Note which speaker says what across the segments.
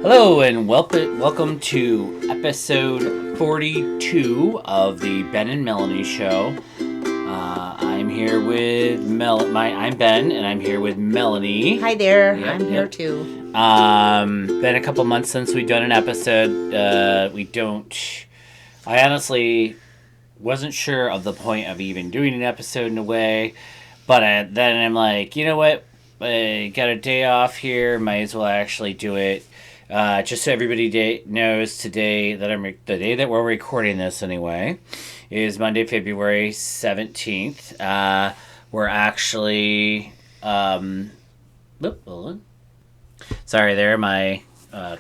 Speaker 1: Hello and welcome to episode 42 of the Ben and Melanie Show. I'm here with I'm Ben, and I'm here with Melanie.
Speaker 2: Hi there. I'm here too.
Speaker 1: Been a couple months since we've done an episode. I honestly wasn't sure of the point of even doing an episode in a way, but then I'm like, you know what? I got a day off here. Might as well actually do it. Just so everybody knows, today that the day that we're recording this anyway is Monday, February 17th. We're actually hold on. Sorry there, my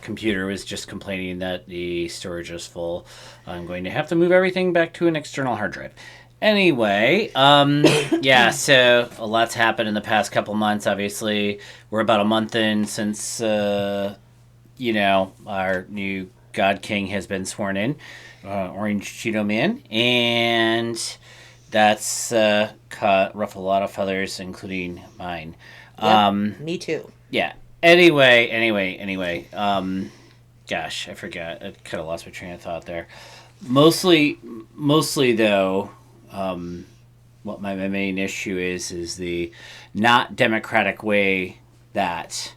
Speaker 1: computer was just complaining that the storage is full. I'm going to have to move everything back to an external hard drive. Anyway, yeah, so a lot's happened in the past couple months. Obviously, we're about a month in since our new God King has been sworn in, Orange Cheeto Man, and that's ruffled a lot of feathers, including mine.
Speaker 2: Yep, me too.
Speaker 1: Yeah. Anyway. Gosh, I forgot. I kind of lost my train of thought there. Mostly though, what my main issue is the not democratic way that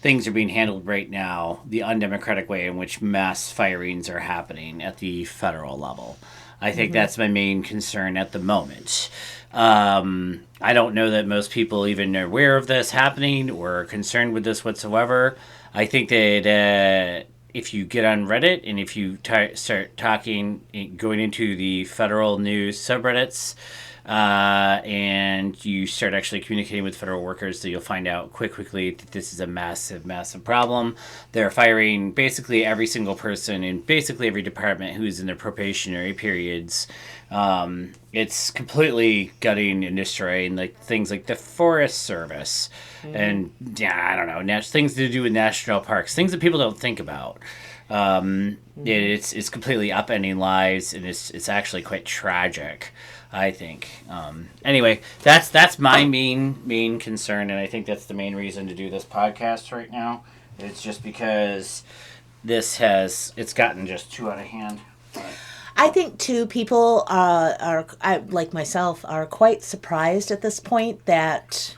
Speaker 1: things are being handled right now, the undemocratic way in which mass firings are happening at the federal level. I think that's my main concern at the moment. I don't know that most people even are aware of this happening or are concerned with this whatsoever. I think that if you get on Reddit and if you start going into the federal news subreddits, and you start actually communicating with federal workers, that you'll find out quickly that this is a massive problem. They're firing basically every single person in basically every department who's in their probationary periods. It's completely gutting and destroying things like the Forest Service and I don't know, things to do with national parks, things that people don't think about. It's completely upending lives, and it's actually quite tragic, I think. Anyway, that's my main concern, and I think that's the main reason to do this podcast right now. It's just because it's gotten just too out of hand.
Speaker 2: I think too, people are like myself are quite surprised at this point that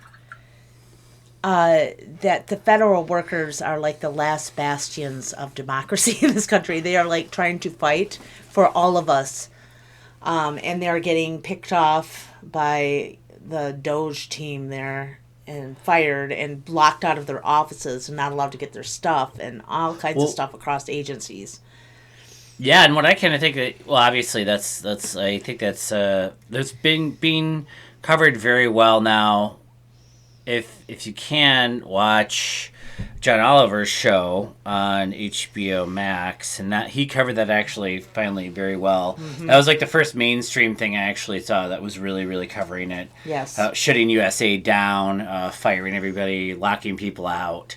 Speaker 2: the federal workers are like the last bastions of democracy in this country. They are like trying to fight for all of us. And they're getting picked off by the Doge team there and fired and locked out of their offices and not allowed to get their stuff and all kinds of stuff across agencies.
Speaker 1: Yeah, and what I kind of think that, well, obviously that's been being covered very well now. If you can watch John Oliver's show on HBO Max, and that he covered that actually finally very well. That was like the first mainstream thing I actually saw that was really covering it.
Speaker 2: Yes,
Speaker 1: shutting USA down, firing everybody, locking people out.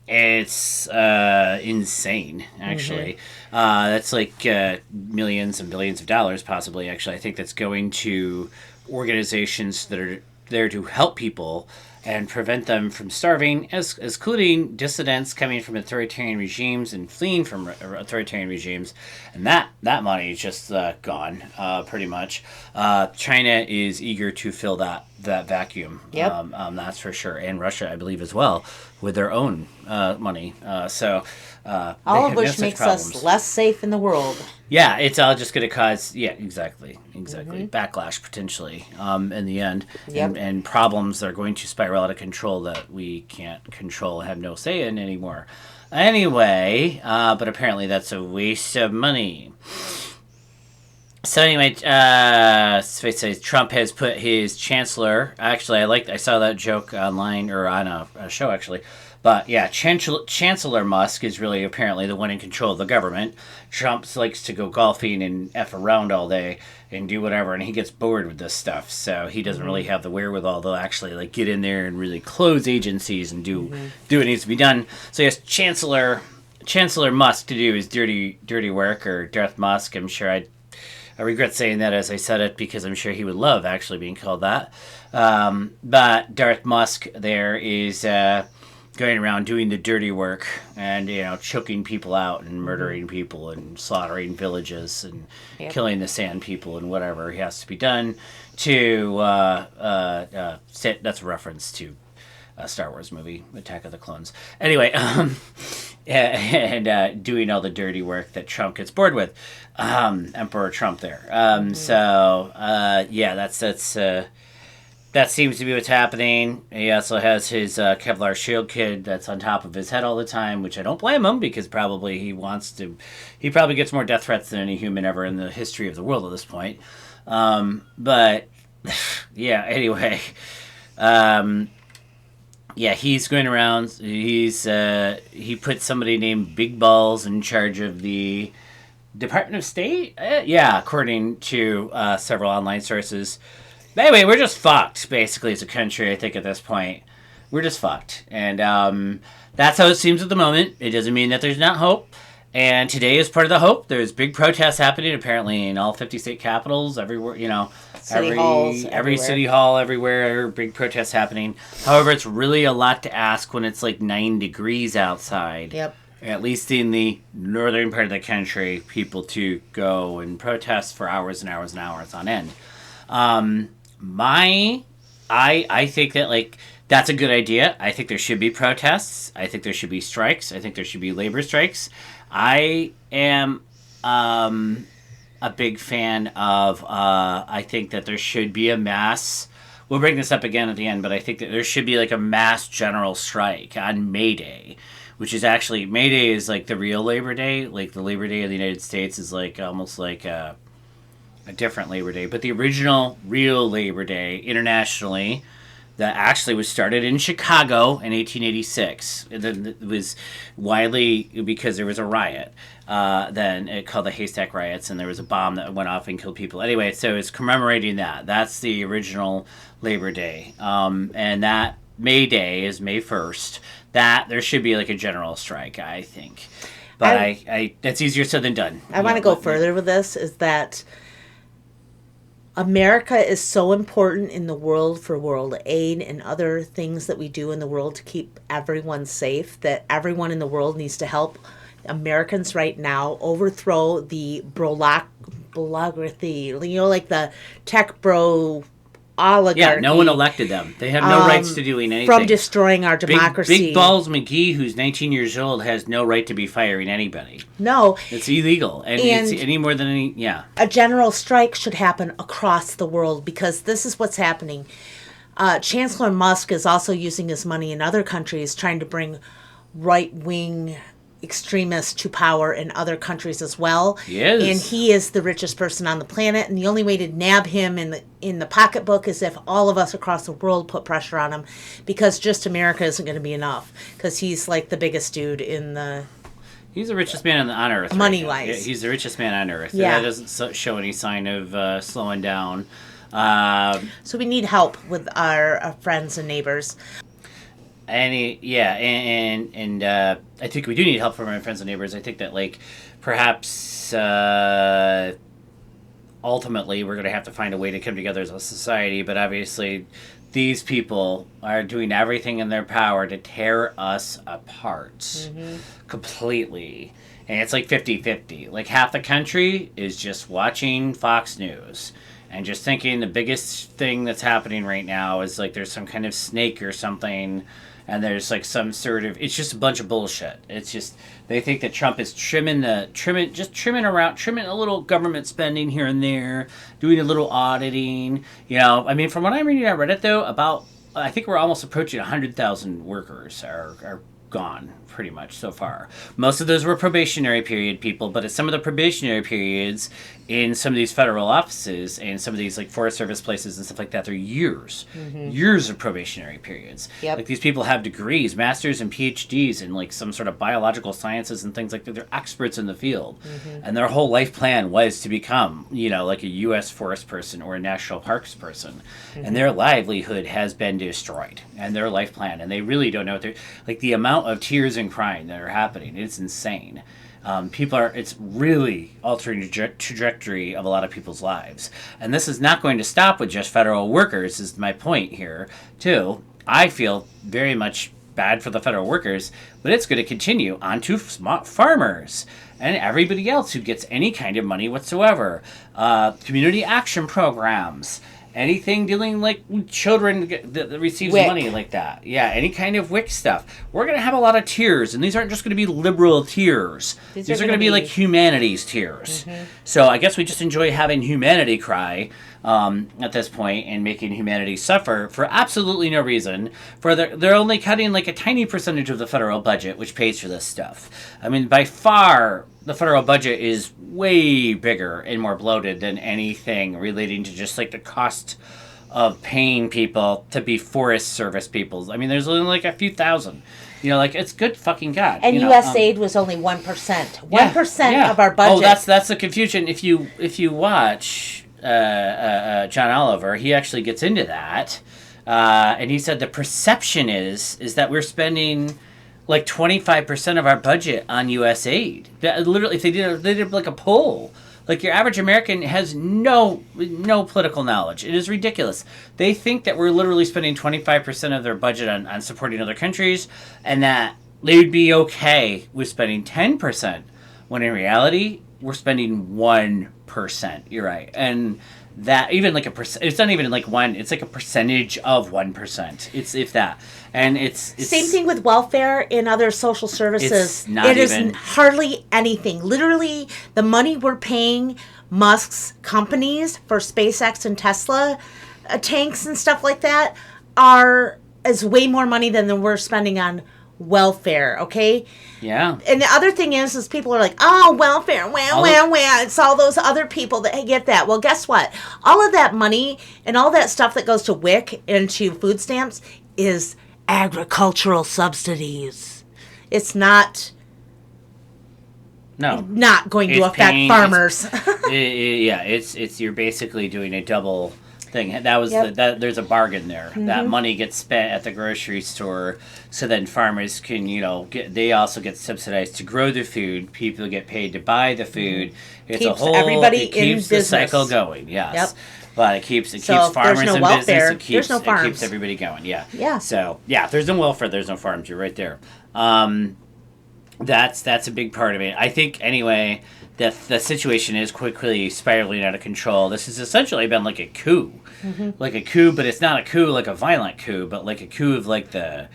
Speaker 1: It's insane, actually. That's like millions and billions of dollars, possibly. Actually, I think that's going to organizations that are there to help people and prevent them from starving, including dissidents coming from authoritarian regimes and fleeing from authoritarian regimes. And that money is just gone, pretty much. China is eager to fill that vacuum.
Speaker 2: Yep.
Speaker 1: That's for sure. And Russia, I believe, as well, with their own money.
Speaker 2: all of which makes us less safe in the world.
Speaker 1: Yeah, it's all just going to cause, exactly, backlash potentially in the end.
Speaker 2: Yep.
Speaker 1: And problems that are going to spiral out of control that we can't control and have no say in anymore. Anyway, but apparently that's a waste of money. So anyway, Trump has put his chancellor. Actually, I saw that joke online or on a show actually. But yeah, Chancellor Musk is really apparently the one in control of the government. Trump likes to go golfing and F around all day and do whatever, and he gets bored with this stuff. So he doesn't really have the wherewithal to actually get in there and really close agencies and do what needs to be done. So yes, Chancellor Musk to do his dirty work, or Darth Musk. I'm sure I regret saying that as I said it, because I'm sure he would love actually being called that. But Darth Musk there is going around doing the dirty work and choking people out and murdering people and slaughtering villages and
Speaker 2: Yep.
Speaker 1: killing the sand people and whatever he has to be done to that's a reference to a Star Wars movie, Attack of the Clones. Anyway, and doing all the dirty work that Trump gets bored with, Emperor Trump there. So that seems to be what's happening. He also has his Kevlar shield kid that's on top of his head all the time, which I don't blame him because probably he probably gets more death threats than any human ever in the history of the world at this point. But yeah, anyway. Yeah, he's going around. He put somebody named Big Balls in charge of the Department of State. Yeah, according to several online sources. Anyway, we're just fucked, basically, as a country, I think, at this point. We're just fucked. And that's how it seems at the moment. It doesn't mean that there's not hope. And today is part of the hope. There's big protests happening, apparently, in all 50 state capitals, everywhere, every city hall, everywhere, big protests happening. However, it's really a lot to ask when it's like 9 degrees outside.
Speaker 2: Yep.
Speaker 1: At least in the northern part of the country, people to go and protest for hours and hours and hours on end. I think that that's a good idea. I think there should be protests. I think there should be strikes. I think there should be labor strikes. I am a big fan of. I think that there should be a mass. We'll bring this up again at the end, but I think that there should be a mass general strike on Mayday, which is actually Mayday is the real Labor Day. The Labor Day of the United States is almost like a different Labor Day, but the original real Labor Day internationally that actually was started in Chicago in 1886. It was widely because there was a riot. Then it called the Haystack Riots, and there was a bomb that went off and killed people. Anyway, so it's commemorating that. That's the original Labor Day. And that May Day is May 1st. That there should be a general strike, I think. But I that's easier said than done.
Speaker 2: I want to go further with this, is that America is so important in the world for world aid and other things that we do in the world to keep everyone safe, that everyone in the world needs to help Americans right now overthrow the bureaucracy, the tech bro oligarchy.
Speaker 1: Yeah, no one elected them. They have no rights to doing anything.
Speaker 2: From destroying our democracy.
Speaker 1: Big Balls McGee, who's 19 years old, has no right to be firing anybody.
Speaker 2: No.
Speaker 1: It's illegal. And it's any more than any, yeah.
Speaker 2: A general strike should happen across the world because this is what's happening. Chancellor Musk is also using his money in other countries trying to bring right-wing extremists to power in other countries as well.
Speaker 1: Yes.
Speaker 2: And he is the richest person on the planet, and the only way to nab him in the pocketbook is if all of us across the world put pressure on him, because just America isn't going to be enough, because he's the biggest dude in the...
Speaker 1: He's the richest man on Earth.
Speaker 2: Money-wise.
Speaker 1: Right, he's the richest man on Earth.
Speaker 2: Yeah.
Speaker 1: That doesn't show any sign of slowing down.
Speaker 2: So we need help with our friends and neighbors.
Speaker 1: And I think we do need help from our friends and neighbors. I think that perhaps ultimately we're going to have to find a way to come together as a society. But obviously, these people are doing everything in their power to tear us apart completely. And it's 50-50. Half the country is just watching Fox News and just thinking the biggest thing that's happening right now is there's some kind of snake or something. And there's some sort of, it's just a bunch of bullshit. It's just, they think that Trump is trimming a little government spending here and there, doing a little auditing. From what I'm reading on Reddit though, I think we're almost approaching 100,000 workers are gone pretty much so far. Most of those were probationary period people, but at some of the probationary periods in some of these federal offices and some of these Forest Service places and stuff like that, they're years of probationary periods.
Speaker 2: Yep.
Speaker 1: These people have degrees, masters and PhDs in some sort of biological sciences and things like that. They're experts in the field, and their whole life plan was to become a U.S. forest person or a national parks person, and their livelihood has been destroyed, and their life plan, and they really don't know what they're the amount of tears and crying that are happening. It's insane. It's really altering the trajectory of a lot of people's lives. And this is not going to stop with just federal workers, is my point here, too. I feel very much bad for the federal workers, but it's going to continue on to smart farmers and everybody else who gets any kind of money whatsoever. Community action programs, anything dealing like with children that receives
Speaker 2: WIC.
Speaker 1: money like that. Yeah, any kind of WIC stuff. We're going to have a lot of tiers, and these aren't just going to be liberal tiers. These are going to be like humanities tiers. Mm-hmm. So I guess we just enjoy having humanity cry at this point and making humanity suffer for absolutely no reason. They're only cutting like a tiny percentage of the federal budget, which pays for this stuff. I mean, by far, the federal budget is way bigger and more bloated than anything relating to just like the cost of paying people to be Forest Service people. I mean, there's only like a few thousand. You know, like, it's good fucking God.
Speaker 2: And U.S. aid was only 1%. 1% of our budget.
Speaker 1: Oh, that's the confusion. If you watch John Oliver, he actually gets into that. And he said the perception is that we're spending like 25% of our budget on U.S. aid. That, literally, if they did like a poll, like your average American has no political knowledge. It is ridiculous. They think that we're literally spending 25% of their budget on supporting other countries, and that they would be okay with spending 10%, when in reality, we're spending 1%. You're right. And that, even like it's not even like one, it's like a percentage of 1%. It's, if that. And it's
Speaker 2: same thing with welfare and other social services.
Speaker 1: It
Speaker 2: is hardly anything. Literally, the money we're paying Musk's companies for SpaceX and Tesla tanks and stuff like that is way more money than we're spending on welfare. Okay.
Speaker 1: Yeah.
Speaker 2: And the other thing is people are like, oh, welfare, it's all those other people that get that. Well, guess what? All of that money and all that stuff that goes to WIC and to food stamps is agricultural subsidies. It's not going to affect farmers.
Speaker 1: It's you're basically doing a double thing. That was there's a bargain there. Mm-hmm. That money gets spent at the grocery store, so then farmers can they also get subsidized to grow the food. People get paid to buy the food. It's
Speaker 2: keeps everybody
Speaker 1: it keeps
Speaker 2: in
Speaker 1: the
Speaker 2: business.
Speaker 1: Cycle going. Yes.
Speaker 2: Yep.
Speaker 1: But it keeps
Speaker 2: So
Speaker 1: farmers
Speaker 2: there's no
Speaker 1: in
Speaker 2: welfare,
Speaker 1: business.
Speaker 2: there's no farms.
Speaker 1: It keeps everybody going. Yeah.
Speaker 2: Yeah.
Speaker 1: So if there's no welfare, there's no farms. You're right there. That's a big part of it. I think anyway that the situation is quickly spiraling out of control. This has essentially been like a coup, like a coup, but it's not a coup like a violent coup, but like a coup of like the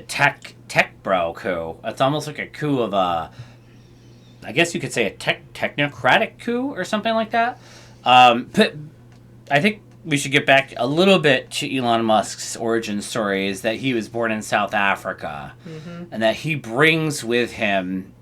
Speaker 1: tech bro coup. It's almost like a coup of I guess you could say a technocratic coup or something like that. But I think we should get back a little bit to Elon Musk's origin story, is that he was born in South Africa, and that he brings with him,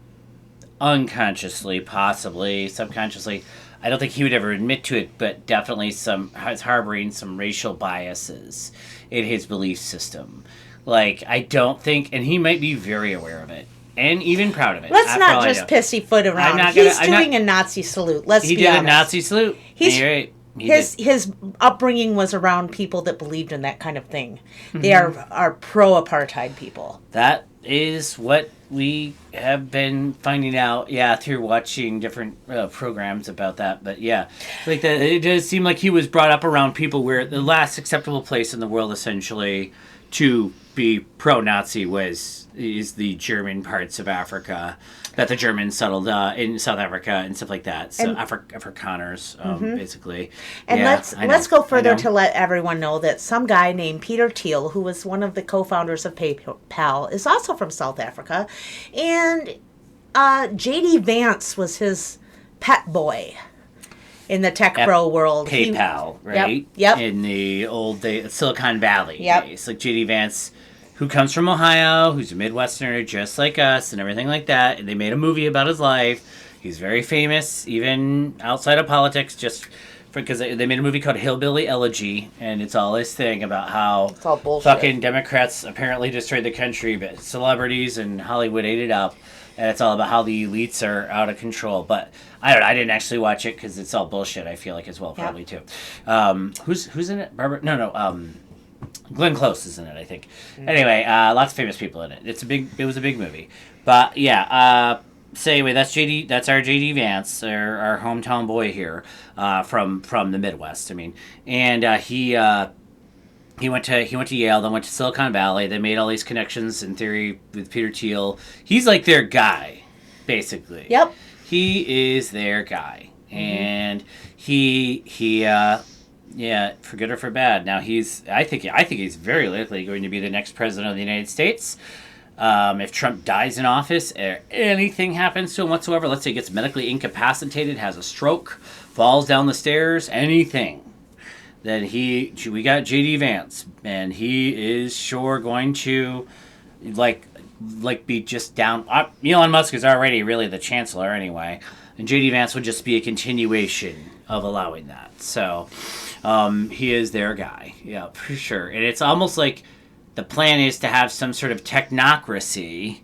Speaker 1: unconsciously, possibly, subconsciously, I don't think he would ever admit to it, but definitely is harboring some racial biases in his belief system. Like, I don't think, and he might be very aware of it, and even proud of it.
Speaker 2: Let's not just pussyfoot around. He's doing a Nazi salute. Let's be honest.
Speaker 1: He did a Nazi salute. You're right.
Speaker 2: His upbringing was around people that believed in that kind of thing. They are pro-apartheid people.
Speaker 1: That is what we have been finding out, through watching different programs about that. But like that, it does seem like he was brought up around people where the last acceptable place in the world, essentially, to be pro-Nazi is the German parts of Africa that the Germans settled in South Africa and stuff like that. So Afrikaners, basically.
Speaker 2: And let's go further to let everyone know that some guy named Peter Thiel, who was one of the co-founders of PayPal, is also from South Africa, and J.D. Vance was his pet boy in the tech bro world.
Speaker 1: PayPal, right?
Speaker 2: Yep.
Speaker 1: In the old Silicon Valley.
Speaker 2: Yep.
Speaker 1: It's like J.D. Vance, who comes from Ohio, who's a Midwesterner just like us and everything like that. And they made a movie about his life. He's very famous, even outside of politics, just because they made a movie called Hillbilly Elegy, and it's all his thing about how
Speaker 2: it's all bullshit.
Speaker 1: Fucking Democrats apparently destroyed the country, but celebrities and Hollywood ate it up. And it's all about how the elites are out of control. But I don't know. I didn't actually watch it because it's all bullshit, I feel like, as well, probably, too. Who's in it? Barbara? No. Glenn Close is in it, I think. Anyway, lots of famous people in it. It was a big movie. But so anyway, that's our JD Vance, our hometown boy here, from the Midwest. I mean, and he He went to Yale, then went to Silicon Valley. They made all these connections in theory with Peter Thiel. He's like their guy, basically.
Speaker 2: Yep.
Speaker 1: He is their guy, and yeah, for good or for bad. Now I think he's very likely going to be the next president of the United States. If Trump dies in office or anything happens to him whatsoever, let's say he gets medically incapacitated, has a stroke, falls down the stairs, anything, then we got JD Vance, and he is sure going to like be just down. Elon Musk is already really the chancellor anyway, and JD Vance would just be a continuation of allowing that. So he is their guy, yeah, for sure. And it's almost like the plan is to have some sort of technocracy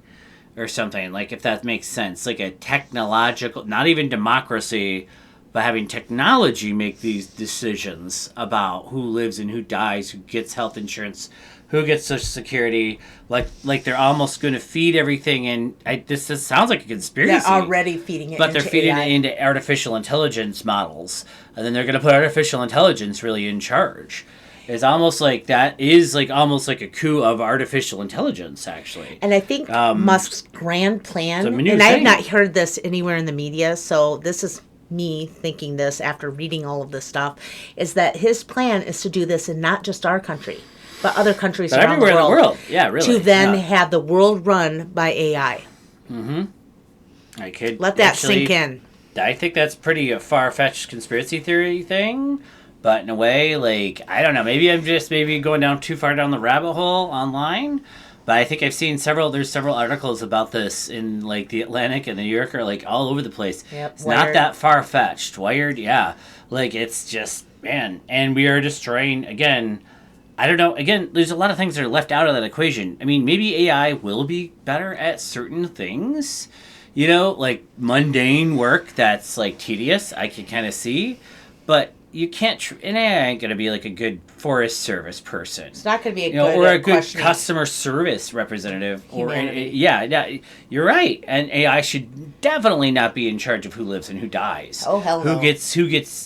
Speaker 1: or something, like, if that makes sense, like a technological, not even democracy, but having technology make these decisions about who lives and who dies, who gets health insurance, who gets Social Security. Like they're almost going to feed everything in. This sounds like a conspiracy.
Speaker 2: They're already feeding it,
Speaker 1: but they're feeding it into artificial intelligence models, and then they're going to put artificial intelligence really in charge. It's almost like that is like almost like a coup of artificial intelligence, actually.
Speaker 2: And I think Musk's grand plan, and
Speaker 1: thing.
Speaker 2: I have not heard this anywhere in the media, so this is me thinking this after reading all of this stuff, is that his plan is to do this in not just our country, but other countries around
Speaker 1: everywhere in the world. Yeah, really.
Speaker 2: To then have the world run by AI.
Speaker 1: Mm-hmm. I could
Speaker 2: let that sink in.
Speaker 1: I think that's pretty a far-fetched conspiracy theory thing. But in a way, like, I don't know, maybe I'm just going down too far down the rabbit hole online. But I think I've seen there's several articles about this in, like, The Atlantic and The New Yorker, like, all over the place.
Speaker 2: Yep,
Speaker 1: it's
Speaker 2: Wired.
Speaker 1: not that far-fetched. Wired, yeah. Like, it's just, man. And we are destroying, again, I don't know. Again, there's a lot of things that are left out of that equation. I mean, maybe AI will be better at certain things. You know, like, mundane work that's, like, tedious, I can kind of see. But you can't, and AI ain't going to be like a good Forest Service person.
Speaker 2: It's not going to be
Speaker 1: or a good customer service representative. Yeah, you're right. And AI should definitely not be in charge of who lives and who dies.
Speaker 2: Oh, hell no.
Speaker 1: Who gets,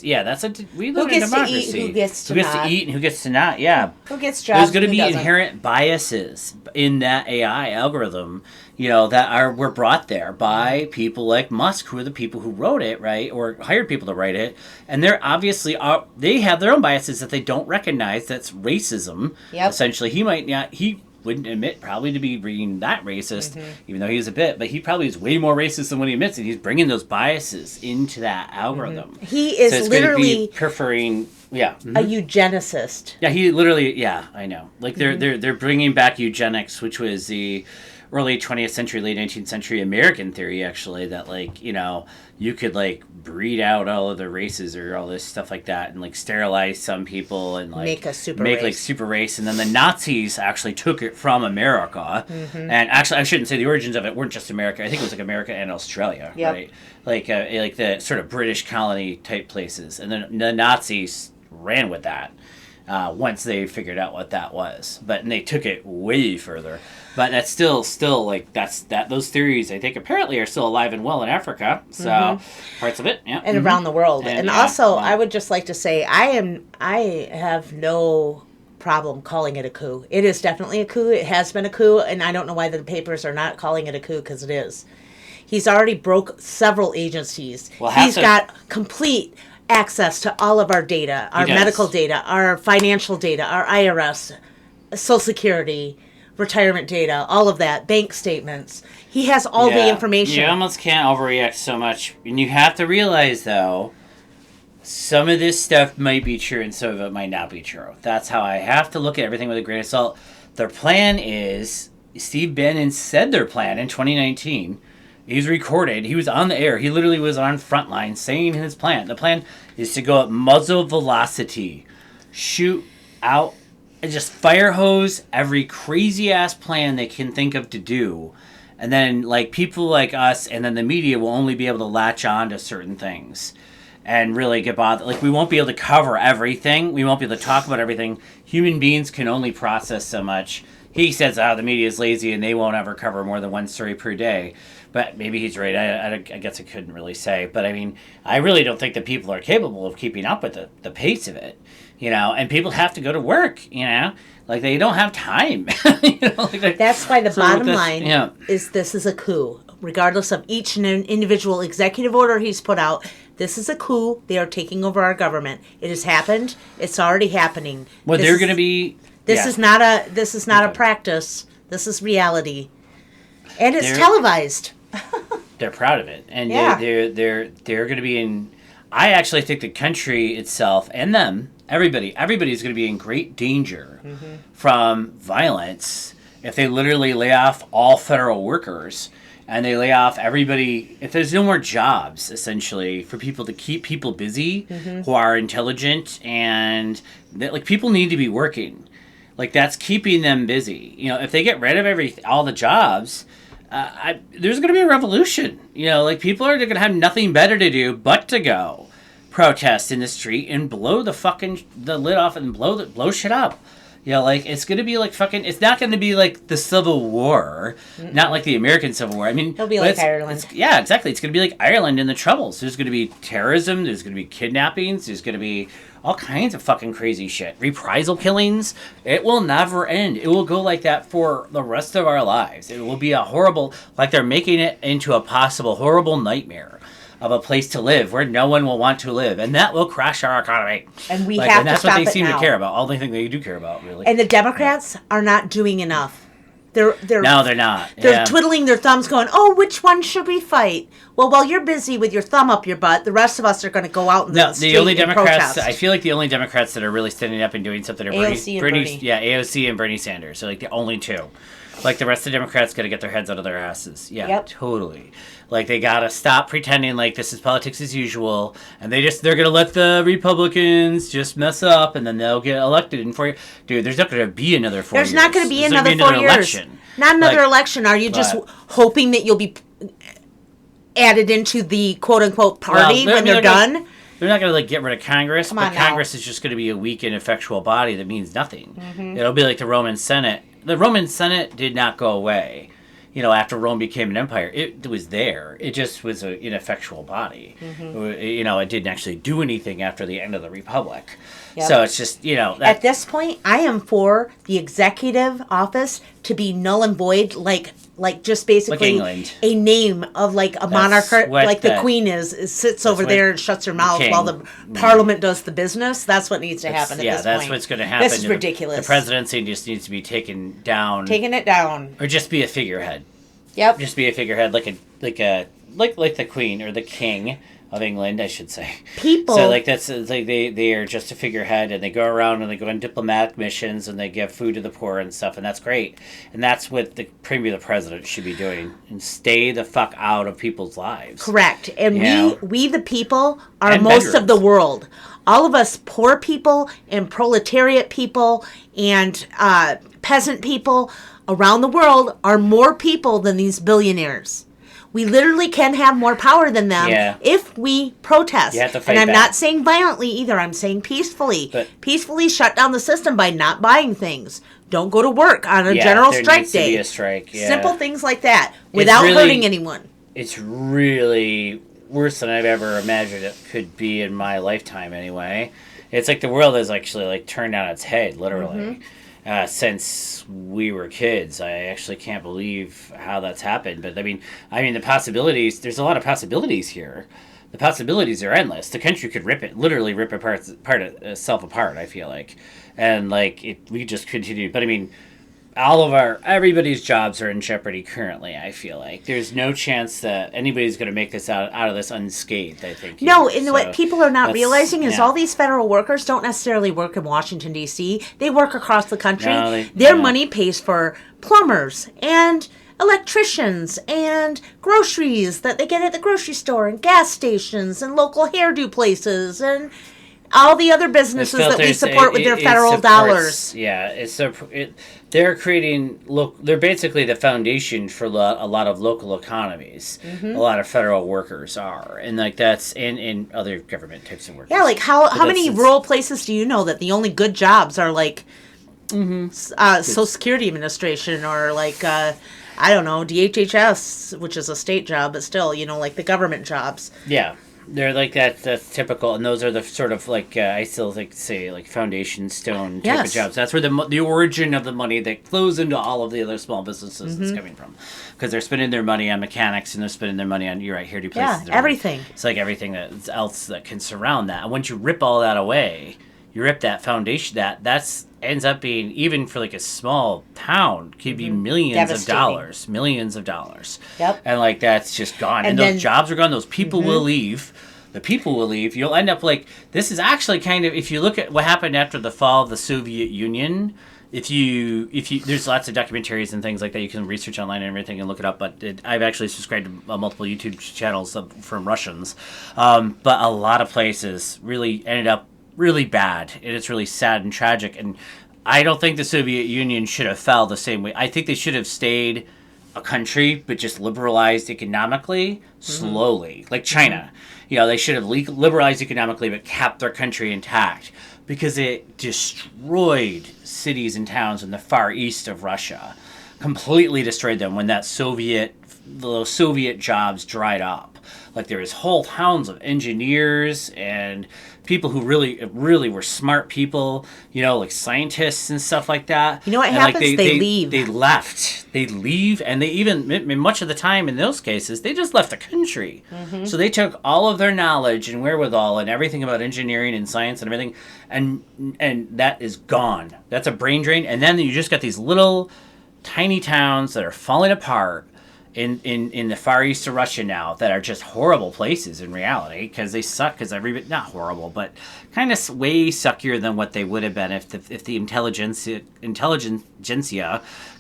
Speaker 1: yeah, we live in a democracy.
Speaker 2: Who gets to
Speaker 1: eat and who gets to not, yeah.
Speaker 2: Who gets jobs.
Speaker 1: There's going to be inherent biases in that AI algorithm, that were brought there by people like Musk, who are the people who wrote it, right, or hired people to write it, and they're obviously they have their own biases that they don't recognize. That's racism.
Speaker 2: Yep.
Speaker 1: Essentially, he wouldn't admit probably to be being that racist, even though he is a bit, but he probably is way more racist than what he admits, and he's bringing those biases into that algorithm.
Speaker 2: He is literally
Speaker 1: preferring. Yeah,
Speaker 2: a eugenicist.
Speaker 1: Yeah, he literally. Yeah, I know. Like they're bringing back eugenics, which was the early 20th century, late 19th century American theory, actually, that, like, you could, like, breed out all of the races or all this stuff like that and, like, sterilize some people and, like,
Speaker 2: make a super race.
Speaker 1: Like, super race. And then the Nazis actually took it from America. And actually, I shouldn't say the origins of it weren't just America. I think it was, like, America and Australia, right? Like the sort of British colony type places. And then the Nazis ran with that. Once they figured out what that was, and they took it way further. But that's still like those theories, I think, apparently are still alive and well in Africa. So parts of it, yeah,
Speaker 2: and around the world. And also, I would just like to say, I have no problem calling it a coup. It is definitely a coup. It has been a coup, and I don't know why the papers are not calling it a coup, because it is. He's already broke several agencies. Well, he's got complete access to all of our data, our medical data, our financial data, our IRS, Social Security, retirement data, all of that, bank statements. He has all the information.
Speaker 1: You almost can't overreact so much. And you have to realize, though, some of this stuff might be true and some of it might not be true. That's how I have to look at everything with a grain of salt. Their plan is, Steve Bannon said their plan in 2019. He's recorded. He was on the air. He literally was on Frontline saying his plan. The plan is to go at muzzle velocity, shoot out, and just fire hose every crazy ass plan they can think of to do. And then, like, people like us and then the media will only be able to latch on to certain things and really get bothered. Like, we won't be able to cover everything. We won't be able to talk about everything. Human beings can only process so much. he says, the media is lazy and they won't ever cover more than one story per day. But maybe he's right. I guess I couldn't really say. But I mean, I really don't think that people are capable of keeping up with the pace of it. And people have to go to work, like they don't have time.
Speaker 2: That's why the bottom line is this is a coup. Regardless of each individual executive order he's put out, this is a coup. They are taking over our government. It has happened. It's already happening.
Speaker 1: Well, they're going to be.
Speaker 2: This is not a practice. This is reality, and it's televised.
Speaker 1: They're proud of it, and they're going to be in. I actually think the country itself and them, everybody's going to be in great danger from violence if they literally lay off all federal workers and they lay off everybody. If there's no more jobs, essentially, for people to keep people busy who are intelligent and people need to be working. Like that's keeping them busy. If they get rid of all the jobs. There's going to be a revolution. People are going to have nothing better to do but to go protest in the street and blow the lid off and blow shit up. It's going to be it's not going to be like the Civil War, not like the American Civil War. I mean,
Speaker 2: it'll be like Ireland.
Speaker 1: Yeah, exactly. It's going to be like Ireland and the Troubles. There's going to be terrorism. There's going to be kidnappings. There's going to be all kinds of fucking crazy shit. Reprisal killings. It will never end. It will go like that for the rest of our lives. It will be a horrible, they're making it into a possible horrible nightmare of a place to live where no one will want to live. And that will crash our economy.
Speaker 2: And we have to stop it now.
Speaker 1: And that's what they seem to care about. All the thing they do care about, really.
Speaker 2: And the Democrats are not doing enough. No,
Speaker 1: they're not.
Speaker 2: They're twiddling their thumbs going, which one should we fight? Well, while you're busy with your thumb up your butt, the rest of us are going to go out in the street
Speaker 1: only
Speaker 2: and
Speaker 1: Democrats,
Speaker 2: protest.
Speaker 1: I feel like the only Democrats that are really standing up and doing something are
Speaker 2: Bernie.
Speaker 1: Yeah, AOC and Bernie Sanders. So, the only two. The rest of the Democrats got to get their heads out of their asses. Yeah, yep. Totally. They got to stop pretending like this is politics as usual. And they're going to let the Republicans just mess up and then they'll get elected in 4 years. Dude, there's not going to be another 4 years.
Speaker 2: There's not going to be another 4 years.
Speaker 1: Election.
Speaker 2: Not another election. Are you just hoping that you'll be added into the quote-unquote party when they're done?
Speaker 1: They're not going to get rid of Congress, but Congress is just going to be a weak, ineffectual body that means nothing. It'll be like the Roman Senate. The Roman Senate did not go away, after Rome became an empire. It was there. It just was an ineffectual body. It didn't actually do anything after the end of the Republic. Yep. So it's just,
Speaker 2: at this point, I am for the executive office to be null and void, like just basically a name of a monarch, the Queen sits over there and shuts her mouth while the Parliament does the business. That's what needs to happen at this point. Yeah, that's
Speaker 1: what's going to happen.
Speaker 2: This is ridiculous.
Speaker 1: The presidency just needs to be taken down.
Speaker 2: Taking it down.
Speaker 1: Or just be a figurehead.
Speaker 2: Yep.
Speaker 1: Just be a figurehead like the Queen or the King of England, I should say.
Speaker 2: People.
Speaker 1: So that's they are just a figurehead, and they go around and they go on diplomatic missions and they give food to the poor and stuff, and that's great. And that's what the president should be doing, and stay the fuck out of people's lives.
Speaker 2: Correct. And we the people are most of the world. All of us poor people and proletariat people and peasant people around the world are more people than these billionaires. We literally can have more power than them if we protest.
Speaker 1: You have to fight
Speaker 2: and I'm
Speaker 1: back.
Speaker 2: not saying violently either. I'm saying peacefully. Peacefully shut down the system by not buying things. Don't go to work on a general strike day.
Speaker 1: To be a strike. Yeah.
Speaker 2: Simple things like that without hurting anyone.
Speaker 1: It's really worse than I've ever imagined it could be in my lifetime anyway. It's like the world has actually turned on its head, literally. Since we were kids. I actually can't believe how that's happened. But I mean the possibilities, there's a lot of possibilities here. The possibilities are endless. The country could literally rip itself apart, I feel like. And we just continue. But everybody's jobs are in jeopardy currently, I feel like. There's no chance that anybody's going to make this out of this unscathed, I think.
Speaker 2: No, and what people are not realizing is all these federal workers don't necessarily work in Washington, D.C. They work across the country. No, Their money pays for plumbers and electricians and groceries that they get at the grocery store and gas stations and local hairdo places and all the other businesses that we support with their federal dollars.
Speaker 1: Yeah, they're creating. They're basically the foundation for a lot of local economies. A lot of federal workers are, and that's in other government types of workers.
Speaker 2: Yeah, how many rural places do you know that the only good jobs are Social Security Administration, or like, I don't know, DHHS, which is a state job, but still, like the government jobs.
Speaker 1: Yeah. They're like that's typical, and those are the sort of like I still like to say like foundation stone type of jobs. That's where the origin of the money that flows into all of the other small businesses is coming from, because they're spending their money on mechanics and they're spending their money on here do places.
Speaker 2: Yeah, everything.
Speaker 1: It's like everything else that can surround that. And once you rip all that away, you rip that foundation. That's ends up being, even for like a small town, could be millions of dollars.
Speaker 2: Yep.
Speaker 1: And like that's just gone. And those jobs are gone. Those people will leave. The people will leave. You'll end up like, this is actually kind of, if you look at what happened after the fall of the Soviet Union, if you there's lots of documentaries and things like that you can research online and everything and look it up, but I've actually subscribed to multiple YouTube channels from Russians, but a lot of places really ended up really bad, and it's really sad and tragic. And I don't think the Soviet Union should have fell the same way. I think they should have stayed a country, but just liberalized economically slowly, like China. They should have liberalized economically, but kept their country intact, because it destroyed cities and towns in the far east of Russia, completely destroyed them when those Soviet jobs dried up. Like there was whole towns of engineers and people who really were smart people, like scientists and stuff like that.
Speaker 2: You know what happens?
Speaker 1: Like
Speaker 2: they leave.
Speaker 1: They left. They leave, and they even, much of the time in those cases, they just left the country. So they took all of their knowledge and wherewithal and everything about engineering and science and everything, and that is gone. That's a brain drain. And then you just got these little tiny towns that are falling apart in the far east of Russia now, that are just horrible places in reality, because they suck, because everybody, not horrible, but kind of way suckier than what they would have been if the intelligentsia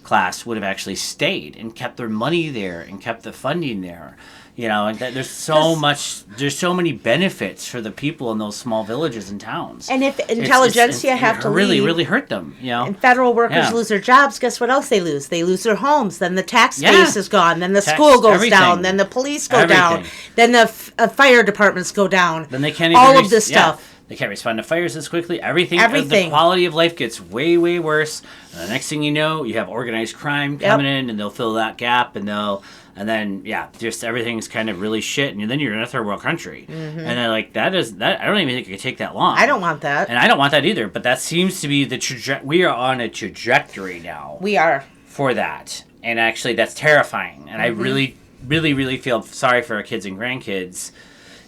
Speaker 1: class would have actually stayed and kept their money there and kept the funding there. And there's so many benefits for the people in those small villages and towns.
Speaker 2: And if intelligentsia have to
Speaker 1: really,
Speaker 2: leave,
Speaker 1: really hurt them,
Speaker 2: and federal workers lose their jobs, guess what else they lose? They lose their homes. Then the tax base is gone. Then the school goes down. Then the police go down. Then the fire departments go down.
Speaker 1: Then they can't
Speaker 2: all of this stuff.
Speaker 1: They can't respond to fires as quickly. Everything. The quality of life gets way, way worse. And the next thing you know, you have organized crime coming in, and they'll fill that gap, and then just everything's kind of really shit, and then you're in a third world country, and then like that. I don't even think it could take that long.
Speaker 2: I don't want that,
Speaker 1: and I don't want that either. But that seems to be the we are on a trajectory now.
Speaker 2: We are
Speaker 1: for that, and actually that's terrifying. And I really, really, really feel sorry for our kids and grandkids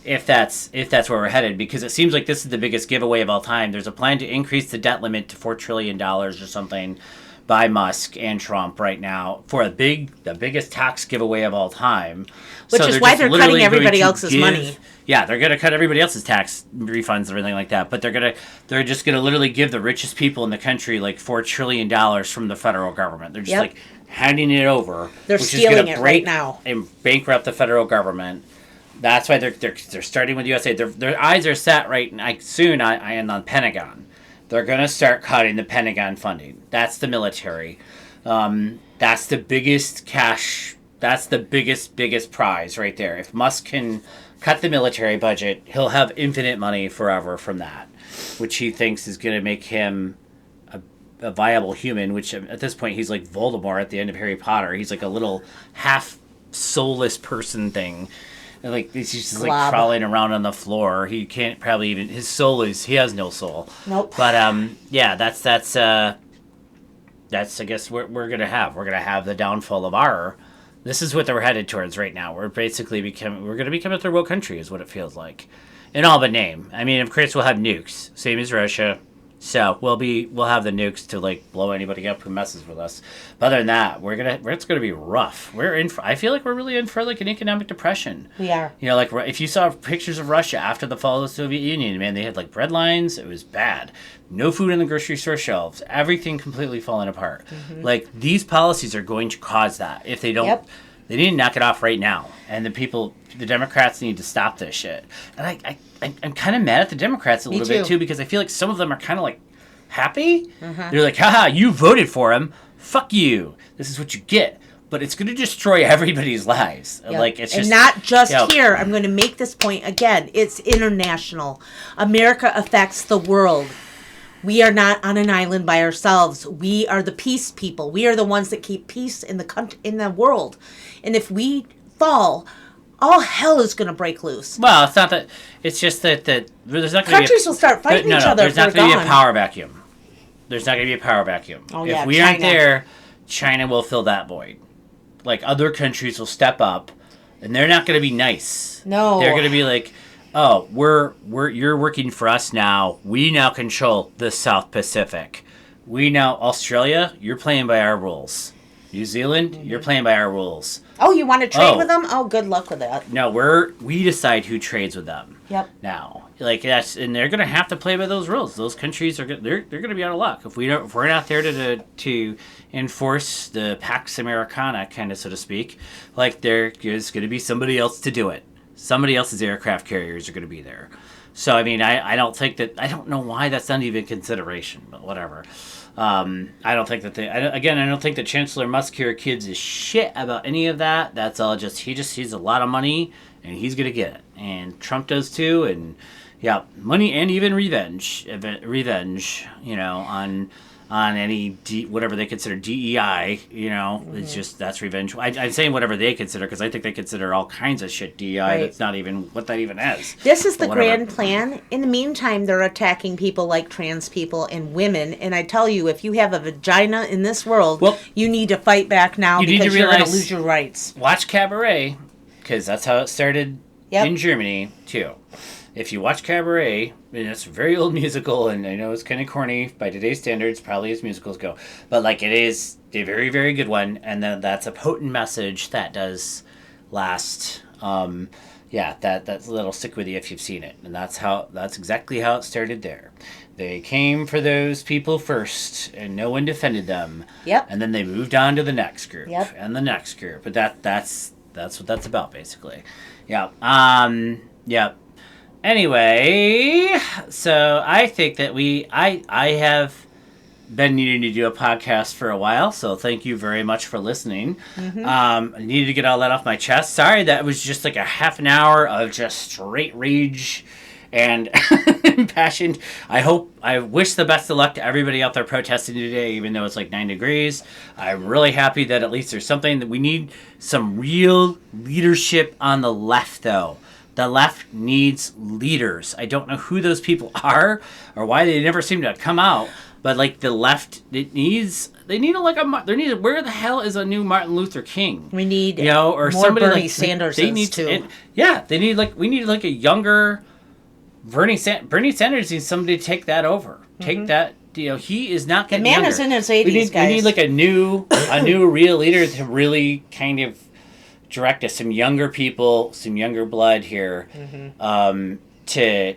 Speaker 1: if that's where we're headed, because it seems like this is the biggest giveaway of all time. There's a plan to increase the debt limit to $4 trillion or something by Musk and Trump right now for the biggest tax giveaway of all time.
Speaker 2: Which is why they're cutting everybody else's money.
Speaker 1: Yeah, they're going to cut everybody else's tax refunds and everything like that. But they're just going to literally give the richest people in the country like $4 trillion from the federal government. They're just like handing it over.
Speaker 2: They're stealing it right now
Speaker 1: and bankrupt the federal government. That's why they're starting with USA. Their eyes are set soon on Pentagon. They're going to start cutting the Pentagon funding. That's the military. That's the biggest cash. That's the biggest prize right there. If Musk can cut the military budget, he'll have infinite money forever from that, which he thinks is going to make him a viable human, which at this point he's like Voldemort at the end of Harry Potter. He's like a little half soulless person thing. And like he's just like crawling around on the floor. He can't probably even. His soul he has no soul.
Speaker 2: Nope.
Speaker 1: But that's I guess we're gonna have. We're gonna have the downfall of our. This is what we're headed towards right now. We're basically we're gonna become a third world country, is what it feels like, in all but name. I mean, of course we'll have nukes, same as Russia. So we'll have the nukes to like blow anybody up who messes with us. But other than that, it's gonna be rough. I feel like we're really in for like an economic depression.
Speaker 2: We are.
Speaker 1: Like if you saw pictures of Russia after the fall of the Soviet Union, man, they had like bread lines. It was bad. No food on the grocery store shelves. Everything completely falling apart. Like these policies are going to cause that if they don't. Yep. They need to knock it off right now. And the Democrats need to stop this shit. And I'm kind of mad at the Democrats a little bit too, because I feel like some of them are kind of like happy. They're like, haha, you voted for him. Fuck you. This is what you get. But it's going to destroy everybody's lives. Yep. Like it's just,
Speaker 2: and not just here. I'm going to make this point again. It's international. America affects the world. We are not on an island by ourselves. We are the peace people. We are the ones that keep peace in the in the world. And if we fall, all hell is going to break loose.
Speaker 1: Well, it's not that. It's just that there's not going to be
Speaker 2: Countries will start fighting each other.
Speaker 1: There's not going to be a power vacuum. There's not going to be a power vacuum.
Speaker 2: Oh,
Speaker 1: if we aren't there, China will fill that void. Like, other countries will step up, and they're not going to be nice.
Speaker 2: No,
Speaker 1: they're going to be like, "Oh, you're working for us now. We now control the South Pacific. We now Australia, you're playing by our rules. New Zealand, you're playing by our rules.
Speaker 2: Oh, you want to trade with them? Oh, good luck with that.
Speaker 1: No, we decide who trades with them.
Speaker 2: Yep.
Speaker 1: Now, like and they're gonna have to play by those rules. Those countries they're gonna be out of luck if we're not there to enforce the Pax Americana, kind of, so to speak. Like, there is gonna be somebody else to do it. Somebody else's aircraft carriers are gonna be there. So I mean, I don't think that, I don't know why that's not even consideration, but whatever. I don't think that I don't think that Chancellor Musk here gives a shit about any of that. That's all he sees a lot of money, and he's gonna get it, and Trump does too, and yeah, money and even revenge, you know, on any whatever they consider DEI, you know, it's just, that's revenge. I'm saying whatever they consider, because I think they consider all kinds of shit DEI. Right. That's not even what that even is.
Speaker 2: This is the grand plan. In the meantime, they're attacking people like trans people and women. And I tell you, if you have a vagina in this world, you need to fight back now, because you're going to lose your rights.
Speaker 1: Watch Cabaret, because that's how it started in Germany too. If you watch Cabaret, and it's a very old musical, and I know it's kind of corny by today's standards, probably as musicals go, but like, it is a very, very good one, and then that's a potent message that does last. That'll stick with you if you've seen it, and that's exactly how it started there. They came for those people first, and no one defended them.
Speaker 2: Yep.
Speaker 1: And then they moved on to the next group,
Speaker 2: and
Speaker 1: the next group. But that's what that's about, basically. Yeah. Yeah. Anyway, so I think that I have been needing to do a podcast for a while, so thank you very much for listening. I needed to get all that off my chest. Sorry, that was just like a half an hour of just straight rage and impassioned. I wish the best of luck to everybody out there protesting today, even though it's like 9 degrees. I'm really happy that at least there's something. That we need some real leadership on the left, though. The left needs leaders. I don't know who those people are or why they never seem to come out. But like, the left, where the hell is a new Martin Luther King?
Speaker 2: We need,
Speaker 1: or
Speaker 2: more
Speaker 1: somebody
Speaker 2: Bernie
Speaker 1: like
Speaker 2: Sanders too.
Speaker 1: We need like a younger Bernie Sanders needs somebody to take that over. Take that. He is not getting younger.
Speaker 2: The man is in his 80s, guys.
Speaker 1: We need like a new real leader to really kind of direct us, some younger people, some younger blood here, to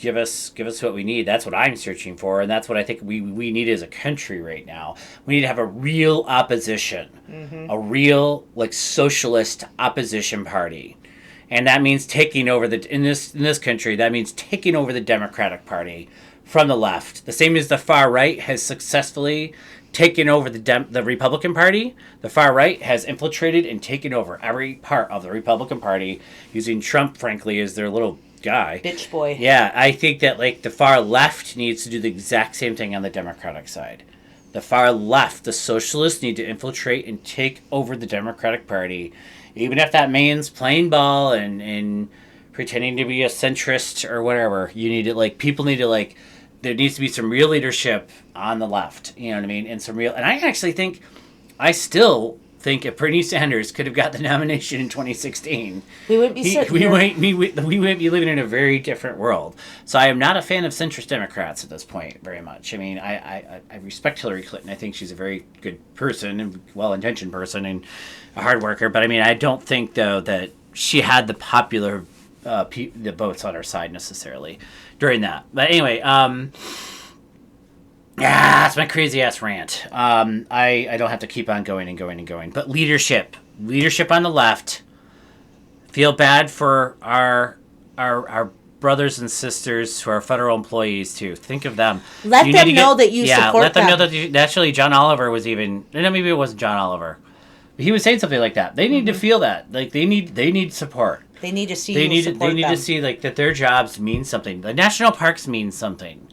Speaker 1: give us what we need. That's what I'm searching for, and that's what I think we need as a country right now. We need to have a real opposition, a real like socialist opposition party, and that means taking over in this country. That means taking over the Democratic Party from the left, the same as the far right has successfully taken over the Republican Party. The far right has infiltrated and taken over every part of the Republican Party, using Trump, frankly, as their little guy.
Speaker 2: Bitch boy.
Speaker 1: Yeah, I think that like the far left needs to do the exact same thing on the Democratic side. The far left, the socialists, need to infiltrate and take over the Democratic Party, even if that means playing ball and pretending to be a centrist or whatever. People need to there needs to be some real leadership on the left, you know what I mean? And I still think if Bernie Sanders could have got the nomination in 2016, we wouldn't be living in a very different world. So I am not a fan of centrist Democrats at this point very much. I mean, I respect Hillary Clinton. I think she's a very good person and well-intentioned person and a hard worker. But I mean, I don't think, though, that she had the popular the votes on her side necessarily during that. But anyway, that's my crazy ass rant. I don't have to keep on going and going and going. But leadership on the left. Feel bad for our brothers and sisters who are federal employees too. Think of them.
Speaker 2: Let them know that you support them.
Speaker 1: Let them know that actually John Oliver was even. No, maybe it wasn't John Oliver. He was saying something like that. They need to feel that. Like they need support.
Speaker 2: They need to see you support them.
Speaker 1: They need to see like that their jobs mean something. The national parks mean something.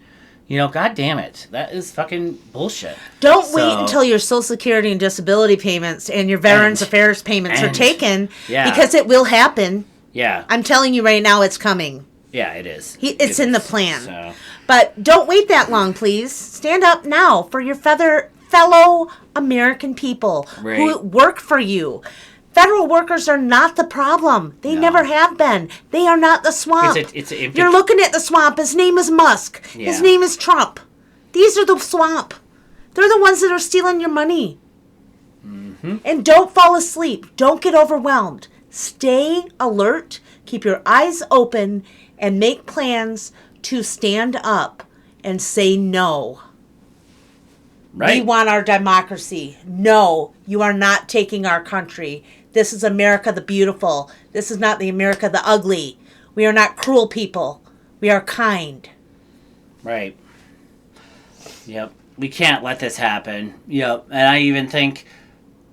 Speaker 1: God damn it. That is fucking bullshit.
Speaker 2: Don't wait until your Social Security and disability payments and your Veterans Affairs payments are taken, because it will happen.
Speaker 1: Yeah.
Speaker 2: I'm telling you right now, it's coming.
Speaker 1: Yeah, it is.
Speaker 2: It's in the plan. So. But don't wait that long, please. Stand up now for your fellow American people who work for you. Federal workers are not the problem. They never have been. They are not the swamp. You're looking at the swamp. His name is Musk. Yeah. His name is Trump. These are the swamp. They're the ones that are stealing your money. Mm-hmm. And don't fall asleep. Don't get overwhelmed. Stay alert. Keep your eyes open and make plans to stand up and say no. Right. We want our democracy. No, you are not taking our country. This is America the beautiful. This is not the America the ugly. We are not cruel people. We are kind.
Speaker 1: Right. Yep. We can't let this happen. Yep. And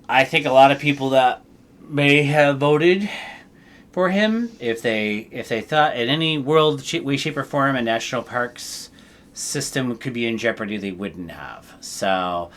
Speaker 1: I think a lot of people that may have voted for him, if they thought in any world, way, shape, or form a national parks system could be in jeopardy, they wouldn't have. So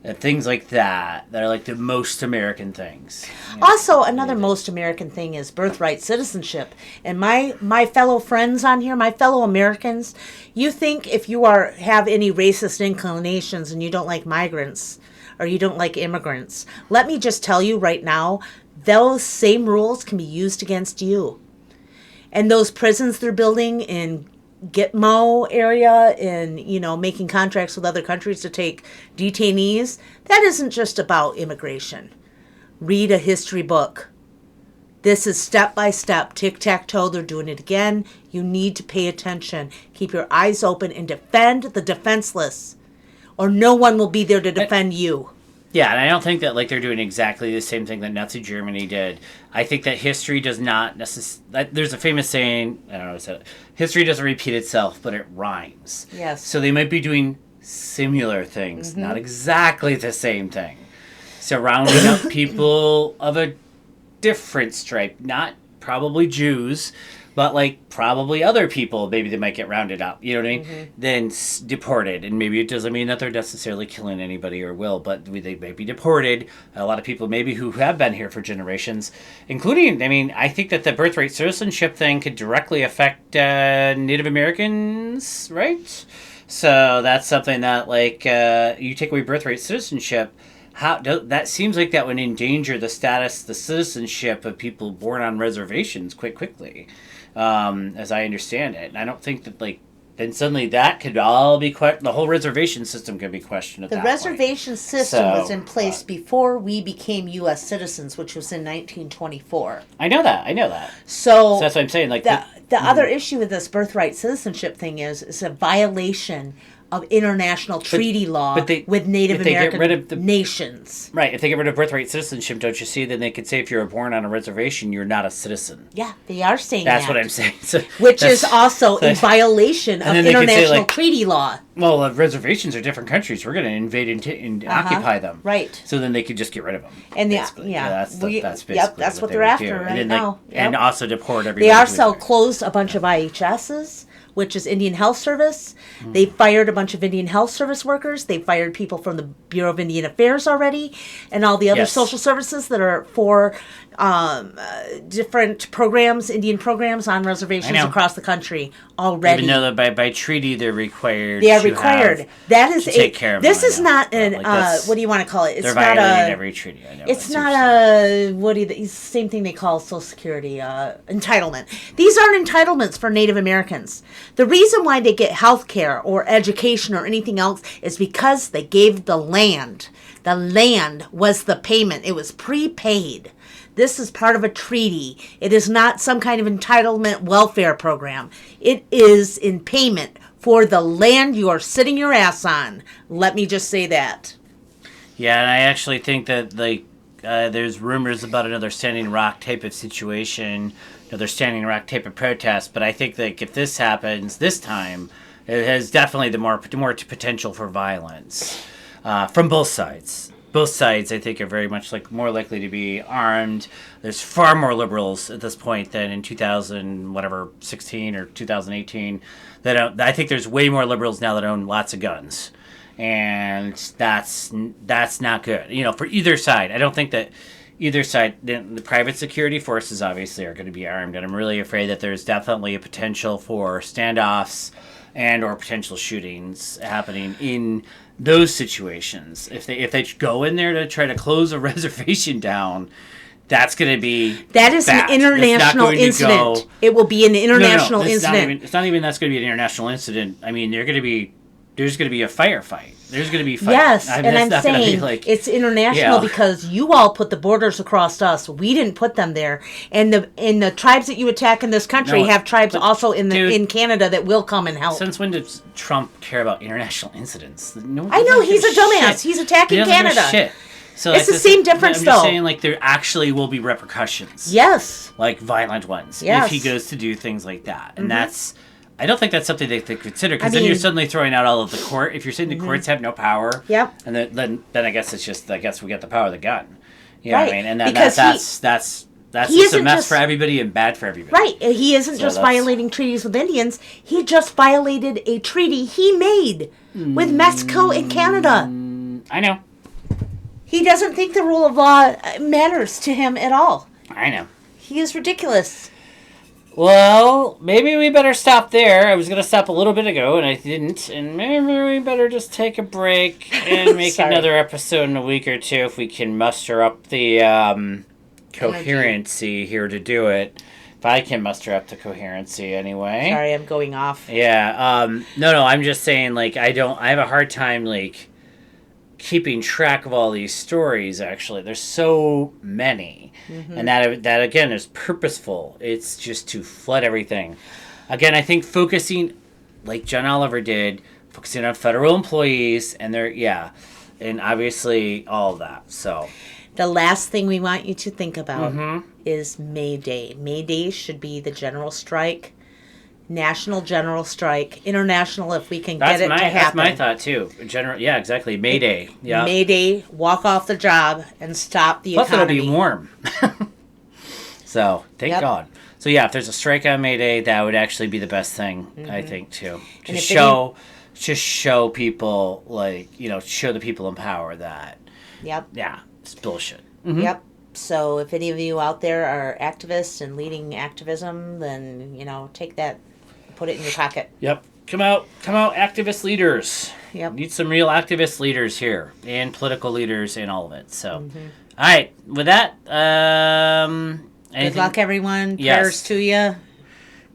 Speaker 1: things like that are like the most American things.
Speaker 2: Also, another most American thing is birthright citizenship. And my fellow friends on here, my fellow Americans, you think if you have any racist inclinations and you don't like migrants or you don't like immigrants, let me just tell you right now, those same rules can be used against you. And those prisons they're building in Gitmo area and, making contracts with other countries to take detainees, that isn't just about immigration. Read a history book. This is step by step, tic-tac-toe, they're doing it again. You need to pay attention. Keep your eyes open and defend the defenseless, or no one will be there to defend you.
Speaker 1: Yeah, and I don't think that they're doing exactly the same thing that Nazi Germany did. I think that history does not necessarily... There's a famous saying, I don't know what it history doesn't repeat itself, but it rhymes.
Speaker 2: Yes.
Speaker 1: So they might be doing similar things, not exactly the same thing. So rounding up people of a different stripe, not probably Jews, but probably other people, maybe they might get rounded up, you know what I mean? Then deported, and maybe it doesn't mean that they're necessarily killing anybody or will, but they may be deported. A lot of people maybe who have been here for generations, including, I think that the birthright citizenship thing could directly affect Native Americans, right? So that's something that, you take away birthright citizenship, that seems like that would endanger the citizenship of people born on reservations quite quickly. As I understand it. And I don't think that, then suddenly that could all be the whole reservation system could be questioned at that point.
Speaker 2: The reservation system was in place before we became U.S. citizens, which was in 1924.
Speaker 1: I know that.
Speaker 2: So
Speaker 1: that's what I'm saying.
Speaker 2: The other issue with this birthright citizenship thing is a violation of international treaty law with Native American nations.
Speaker 1: Right. If they get rid of birthright citizenship, don't you see, then they could say if you were born on a reservation, you're not a citizen.
Speaker 2: Yeah, they are saying
Speaker 1: That's what I'm saying. So
Speaker 2: which is also in violation of international treaty law.
Speaker 1: Well, reservations are different countries. We're going to invade and occupy them.
Speaker 2: Right.
Speaker 1: So then they could just get rid of them.
Speaker 2: And
Speaker 1: that's basically
Speaker 2: that's what they're after right now.
Speaker 1: And also deport everybody.
Speaker 2: They also closed a bunch of IHSs, which is Indian Health Service. They fired a bunch of Indian Health Service workers. They fired people from the Bureau of Indian Affairs already, and all the other social services that are for different programs, Indian programs on reservations across the country already.
Speaker 1: Even though that by treaty they're required.
Speaker 2: They are required. That is
Speaker 1: take care of
Speaker 2: this
Speaker 1: them,
Speaker 2: is not an what do you want to call it? It's
Speaker 1: they're
Speaker 2: not
Speaker 1: violating every treaty. I know.
Speaker 2: It's not a same thing they call Social Security entitlement. These aren't entitlements for Native Americans. The reason why they get health care or education or anything else is because they gave the land. The land was the payment. It was prepaid. This is part of a treaty. It is not some kind of entitlement welfare program. It is in payment for the land you are sitting your ass on. Let me just say that.
Speaker 1: Yeah, and I actually think that there's rumors about another Standing Rock type of situation, another Standing Rock type of protest. But I think that if this happens this time, it has definitely the more potential for violence from both sides. both sides, I think, are very much like more likely to be armed. There's far more liberals at this point than in 2016 or 2018. I think there's way more liberals now that own lots of guns, and that's not good. For either side. I don't think that either side. The private security forces obviously are going to be armed, and I'm really afraid that there's definitely a potential for standoffs and or potential shootings happening in those situations. If they go in there to try to close a reservation down, that's going to be
Speaker 2: that is bad. An international incident. It will be an international incident.
Speaker 1: It's not even that's going to be an international incident. I mean, there's going to be a firefight. There's going to be fight.
Speaker 2: Yes, and I'm saying it's international because you all put the borders across us. We didn't put them there. And the tribes that you attack in this country have tribes also in Canada that will come and help.
Speaker 1: Since when did Trump care about international incidents?
Speaker 2: I know, he's a dumbass. He's attacking Canada.
Speaker 1: Shit. So
Speaker 2: it's the same difference,
Speaker 1: I'm
Speaker 2: though.
Speaker 1: just saying, there actually will be repercussions.
Speaker 2: Yes.
Speaker 1: Like violent ones.
Speaker 2: Yes.
Speaker 1: If he goes to do things like that. And I don't think that's something they consider, because then you're suddenly throwing out all of the court. If you're saying the courts have no power, and then I guess it's just, we get the power of the gun. You know what I mean? And that's just a mess for everybody and bad for everybody.
Speaker 2: Right. He isn't just violating treaties with Indians. He just violated a treaty he made with Mexico and Canada.
Speaker 1: I know.
Speaker 2: He doesn't think the rule of law matters to him at all.
Speaker 1: I know.
Speaker 2: He is ridiculous.
Speaker 1: Well, maybe we better stop there. I was going to stop a little bit ago, and I didn't. And maybe we better just take a break and make another episode in a week or two if we can muster up the coherency here to do it. If I can muster up the coherency anyway.
Speaker 2: Sorry, I'm going off.
Speaker 1: Yeah. No, I'm just saying, I have a hard time, keeping track of all these stories. Actually, there's so many, and that again is purposeful. It's just to flood everything. Again, I think focusing, like John Oliver did, focusing on federal employees and and obviously all of that. So
Speaker 2: the last thing we want you to think about is Mayday. Mayday should be the general strike. National general strike, international if we can get it to happen.
Speaker 1: That's my thought too. Yeah, exactly. Mayday. Yeah.
Speaker 2: Mayday. Walk off the job and stop the economy.
Speaker 1: It'll be warm. So thank God. So yeah, if there's a strike on Mayday, that would actually be the best thing, I think too. Just show people show the people in power that.
Speaker 2: Yep.
Speaker 1: Yeah, it's bullshit.
Speaker 2: Yep. So if any of you out there are activists and leading activism, then take that. Put it in your pocket.
Speaker 1: Yep. Come out, activist leaders.
Speaker 2: Yep.
Speaker 1: Need some real activist leaders here, and political leaders, and all of it. So, all right. With that,
Speaker 2: good luck, everyone. Prayers to you.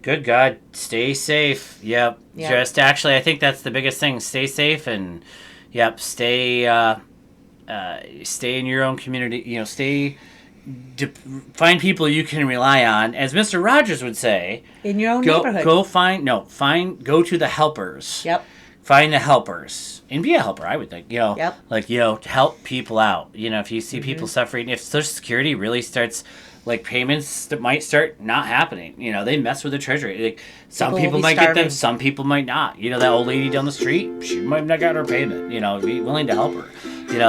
Speaker 1: Good God, stay safe. Yep. Just actually, I think that's the biggest thing. Stay safe and, stay in your own community. Find people you can rely on, as Mr. Rogers would say.
Speaker 2: In your own neighborhood.
Speaker 1: Go to the helpers.
Speaker 2: Yep.
Speaker 1: Find the helpers and be a helper. I would think.
Speaker 2: Yep.
Speaker 1: Help people out. If you see people suffering, if Social Security really starts. Payments that might start not happening. They mess with the Treasury. Some people might get them, some people might not. That old lady down the street, she might not got her payment. Be willing to help her.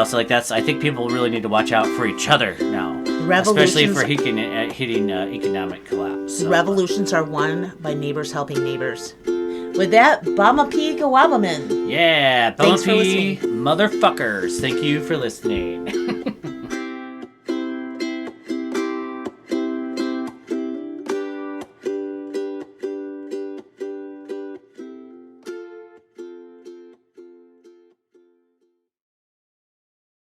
Speaker 1: So I think people really need to watch out for each other now. Especially if we're hitting economic collapse.
Speaker 2: So. Revolutions are won by neighbors helping neighbors. With that, Bama P. Gawabaman.
Speaker 1: Yeah, Bama P. Motherfuckers. Thank you for listening.